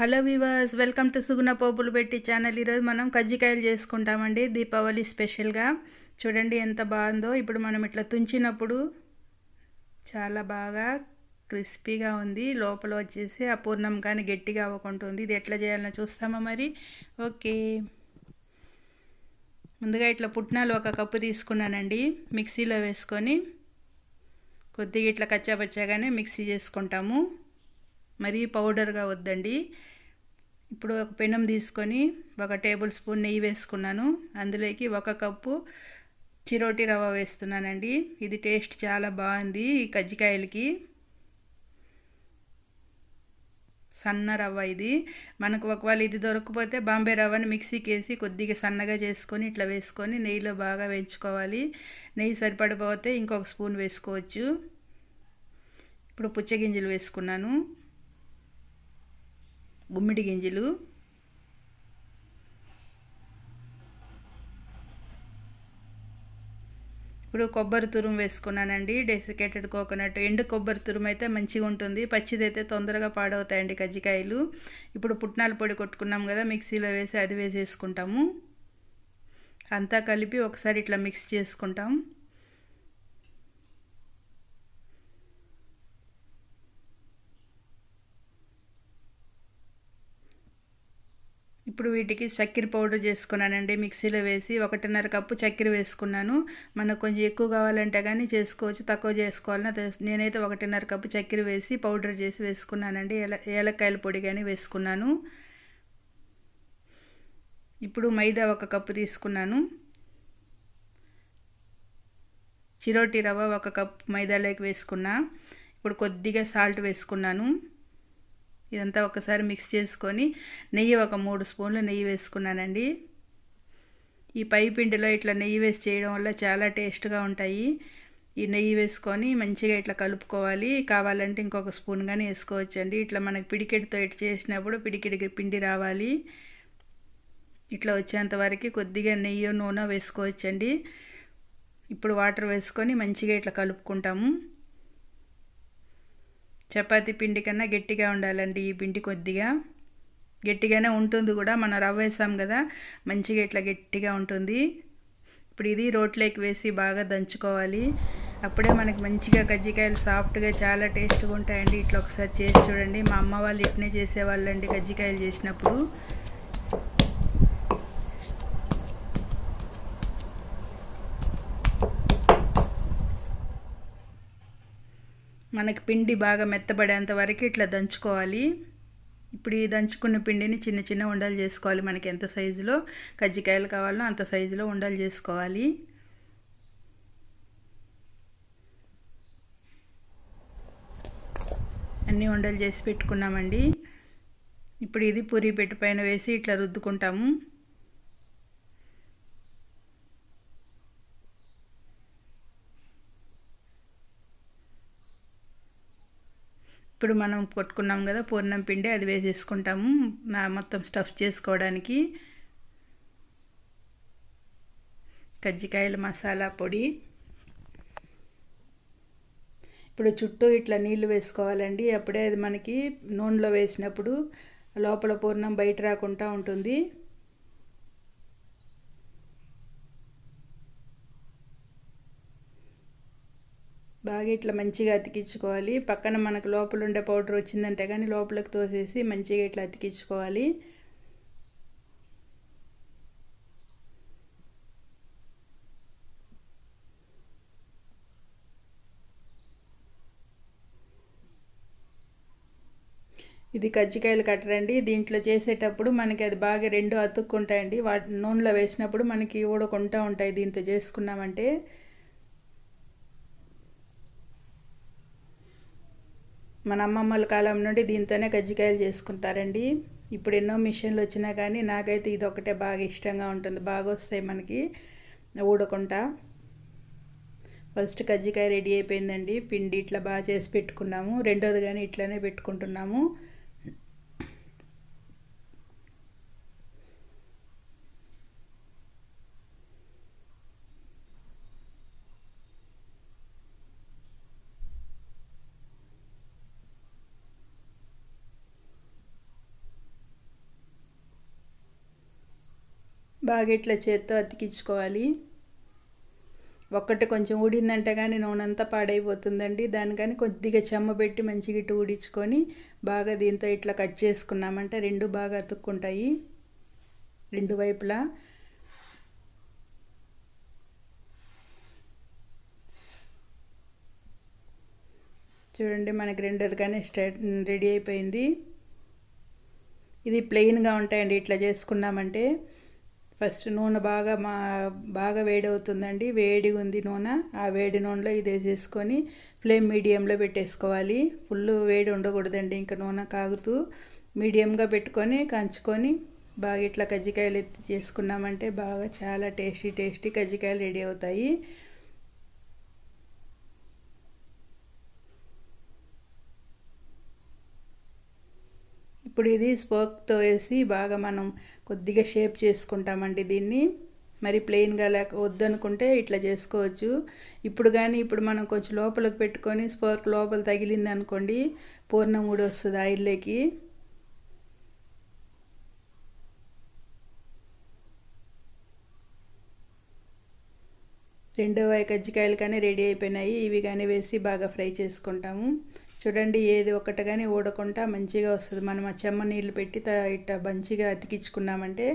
Hello viewers, welcome to సుగుణ పోపులు పెట్టి channel. ఈరోజు మనం కజ్జికాయలు చేసుకుంటామండి దీపావళి స్పెషల్గా. చూడండి ఎంత బాగుందో. ఇప్పుడు మనం ఇట్లా తుంచినప్పుడు చాలా బాగా క్రిస్పీగా ఉంది. లోపల వచ్చేసి ఆ పూర్ణం కానీ గట్టిగా అవ్వకుంటుంది. ఇది ఎట్లా చేయాలో చూస్తామా మరి? ఓకే, ముందుగా ఇట్లా పుట్నాలు 1 కప్పు తీసుకున్నానండి. మిక్సీలో వేసుకొని కొద్దిగా ఇట్లా కచ్చాపచ్చాగానే మిక్సీ చేసుకుంటాము, మరీ పౌడర్గా వద్దండి. ఇప్పుడు ఒక పెనం తీసుకొని 1 టేబుల్ స్పూన్ నెయ్యి వేసుకున్నాను. అందులోకి 1 కప్పు చిరోటి రవ్వ వేస్తున్నానండి. ఇది టేస్ట్ చాలా బాగుంది ఈ కజ్జికాయలకి. సన్న రవ్వ ఇది. మనకు ఒకవేళ ఇది దొరకకపోతే బాంబే రవ్వని మిక్సీకి వేసి కొద్దిగా సన్నగా చేసుకొని ఇట్లా వేసుకొని నెయ్యిలో బాగా వేయించుకోవాలి. నెయ్యి సరిపడిపోతే ఇంకొక స్పూన్ వేసుకోవచ్చు. ఇప్పుడు పుచ్చగింజలు వేసుకున్నాను, గుమ్మిడి గింజలు, ఇప్పుడు కొబ్బరి తురుము వేసుకున్నానండి. Desiccated coconut. ఎండు కొబ్బరి తురుము అయితే మంచిగా ఉంటుంది, పచ్చిదైతే తొందరగా పాడవుతాయండి కజ్జికాయలు. ఇప్పుడు పుట్నాల పొడి కొట్టుకున్నాం కదా, మిక్సీలో వేసి అది వేసేసుకుంటాము. అంతా కలిపి ఒకసారి ఇట్లా మిక్స్ చేసుకుంటాం. ఇప్పుడు వీటికి చక్కెర పౌడర్ చేసుకున్నానండి. మిక్సీలో వేసి 1.5 కప్పు చక్కెర వేసుకున్నాను. మనకు కొంచెం ఎక్కువ కావాలంటే కానీ చేసుకోవచ్చు, తక్కువ చేసుకోవాలన్నా నేనైతే 1.5 కప్పు చక్కెర వేసి పౌడర్ చేసి వేసుకున్నానండి. ఏలక్కాయల పొడి కానీ వేసుకున్నాను. ఇప్పుడు మైదా 1 కప్పు తీసుకున్నాను. చిరోటి రవ్వ 1 కప్పు మైదాలోకి వేసుకున్నా. ఇప్పుడు కొద్దిగా సాల్ట్ వేసుకున్నాను. ఇదంతా ఒకసారి మిక్స్ చేసుకొని నెయ్యి 3 స్పూన్లు నెయ్యి వేసుకున్నానండి. ఈ పై పిండిలో ఇట్లా నెయ్యి వేసి చేయడం వల్ల చాలా టేస్ట్గా ఉంటాయి. ఈ నెయ్యి వేసుకొని మంచిగా ఇట్లా కలుపుకోవాలి. కావాలంటే ఇంకొక స్పూన్ కానీ వేసుకోవచ్చండి. ఇట్లా మనకి పిడికెడితో ఇట్లా చేసినప్పుడు పిడికెడికి పిండి రావాలి. ఇట్లా వచ్చేంత వరకు కొద్దిగా నెయ్యి నూనె వేసుకోవచ్చండి. ఇప్పుడు వాటర్ వేసుకొని మంచిగా ఇట్లా కలుపుకుంటాము. చపాతీ పిండి కన్నా గట్టిగా ఉండాలండి ఈ పిండి. కొద్దిగా గట్టిగానే ఉంటుంది కూడా, మనం రవ్వ వేసాం కదా, మంచిగా ఇట్లా గట్టిగా ఉంటుంది. ఇప్పుడు ఇది రోట్లోకి వేసి బాగా దంచుకోవాలి. అప్పుడే మనకి మంచిగా కజ్జికాయలు సాఫ్ట్గా చాలా టేస్ట్గా ఉంటాయండి. ఇట్లా ఒకసారి చేసి చూడండి. మా అమ్మ వాళ్ళు ఇట్నే చేసేవాళ్ళండి కజ్జికాయలు చేసినప్పుడు. మనకి పిండి బాగా మెత్తబడేంత వరకు ఇట్లా దంచుకోవాలి. ఇప్పుడు ఈ దంచుకున్న పిండిని చిన్న చిన్న ఉండలు చేసుకోవాలి. మనకి ఎంత సైజులో కజ్జికాయలు కావాలో అంత సైజులో ఉండలు చేసుకోవాలి. అన్ని ఉండలు చేసి పెట్టుకున్నామండి. ఇప్పుడు ఇది పూరీ పెట్టు పైన వేసి ఇట్లా రుద్దుకుంటాము. ఇప్పుడు మనం కొట్టుకున్నాం కదా పూర్ణం పిండి, అది వేసేసుకుంటాము మొత్తం స్టఫ్ చేసుకోవడానికి. కజ్జికాయల మసాలా పొడి. ఇప్పుడు చుట్టూ ఇట్లా నీళ్లు వేసుకోవాలండి. అప్పుడే అది మనకి నూనెలో వేసినప్పుడు లోపల పూర్ణం బయట రాకుండా ఉంటుంది. బాగా ఇట్లా మంచిగా అతికించుకోవాలి. పక్కన మనకు లోపల ఉండే పౌడర్ వచ్చిందంటే కానీ లోపలికి తోసేసి మంచిగా ఇట్లా అతికించుకోవాలి. ఇది కజ్జికాయలు కట్టరండి. దీంట్లో చేసేటప్పుడు మనకి అది బాగా 2 అతుక్కుంటాయండి. వాటి నూనెలో వేసినప్పుడు మనకి ఊడకుండా ఉంటాయి దీంతో చేసుకున్నామంటే. మన అమ్మమ్మల కాలం నుండి దీంతోనే కజ్జికాయలు చేసుకుంటారండి. ఇప్పుడు ఎన్నో మిషన్లు వచ్చినా కానీ నాకైతే ఇది ఒకటే బాగా ఇష్టంగా ఉంటుంది. బాగా వస్తాయి మనకి ఊడకుండా. ఫస్ట్ కజ్జికాయ రెడీ అయిపోయిందండి. పిండి ఇట్లా బాగా చేసి పెట్టుకున్నాము. రెండోది కానీ ఇట్లానే పెట్టుకుంటున్నాము. బాగా ఇట్లా చేత్తో అతికించుకోవాలి. ఒక్కటి కొంచెం ఊడిందంటే కానీ నూనె అంతా పాడైపోతుందండి. దానికని కొద్దిగా చెమ్మ పెట్టి మంచిగా ఇటు ఊడించుకొని బాగా దీంతో ఇట్లా కట్ చేసుకున్నామంటే రెండు బాగా అతుక్కుంటాయి రెండు వైపులా. చూడండి మనకి రెండోది కానీ రెడీ అయిపోయింది. ఇది ప్లెయిన్గా ఉంటాయండి ఇట్లా చేసుకున్నామంటే. ఫస్ట్ నూనె బాగా వేడవుతుందండి. వేడిగా ఉంది నూనె. ఆ వేడి నూనెలో ఇది వేసేసుకొని ఫ్లేమ్ మీడియంలో పెట్టేసుకోవాలి. ఫుల్ వేడి ఉండకూడదండి. ఇంకా నూనె కాగుతూ మీడియంగా పెట్టుకొని కంచుకొని బాగా ఇట్లా కజ్జికాయలు ఎత్తి చేసుకున్నామంటే బాగా చాలా టేస్టీ కజ్జికాయలు రెడీ అవుతాయి. ఇప్పుడు ఇది స్పోక్తో వేసి బాగా మనం కొద్దిగా షేప్ చేసుకుంటామండి దీన్ని. మరి ప్లెయిన్గా వద్దనుకుంటే ఇట్లా చేసుకోవచ్చు. ఇప్పుడు మనం కొంచెం లోపలికి పెట్టుకొని స్పోర్క్ లోపల తగిలింది అనుకోండి పూర్ణం ఊడి వస్తుంది ఆయిల్లోకి. రెండో కజ్జికాయలు కానీ రెడీ అయిపోయినాయి. ఇవి కానీ వేసి బాగా ఫ్రై చేసుకుంటాము. చూడండి ఏది ఒకటి కానీ ఊడకుండా మంచిగా వస్తుంది. మనం ఆ చెమ్మ నీళ్ళు పెట్టి ఇట్లా మంచిగా అతికించుకున్నామంటే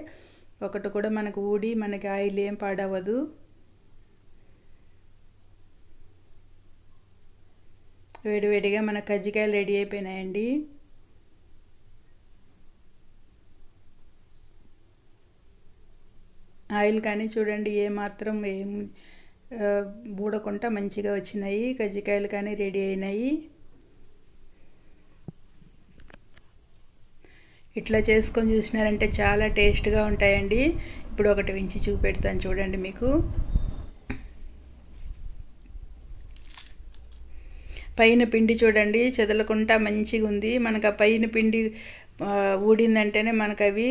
ఒకటి కూడా మనకు ఊడి మనకి ఆయిల్ ఏం పాడవదు. వేడివేడిగా మన కజ్జికాయలు రెడీ అయిపోయినాయండి. ఆయిల్ కానీ చూడండి ఏమాత్రం ఏం ఊడకుండా మంచిగా వచ్చినాయి. కజ్జికాయలు కానీ రెడీ అయినాయి. ఇట్లా చేసుకొని చూసినారంటే చాలా టేస్ట్గా ఉంటాయండి. ఇప్పుడు ఒకటి వించి చూపెడతాను చూడండి. మీకు పైన పిండి చూడండి చెదలకుండా మంచిగా ఉంది. మనకు ఆ పైన పిండి ఊడిందంటేనే మనకు అవి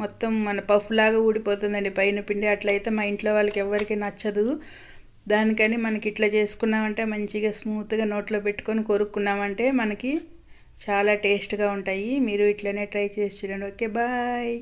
మొత్తం మన పఫ్ లాగా ఊడిపోతుందండి పైన పిండి. అట్లయితే మా ఇంట్లో వాళ్ళకి ఎవరికి నచ్చదు. దానికని మనకి ఇట్లా చేసుకున్నామంటే మంచిగా స్మూత్గా నోట్లో పెట్టుకొని కొరుక్కున్నామంటే మనకి చాలా టేస్ట్గా ఉంటాయి. మీరు ఇట్లనే ట్రై చేసి చూడండి. Okay bye.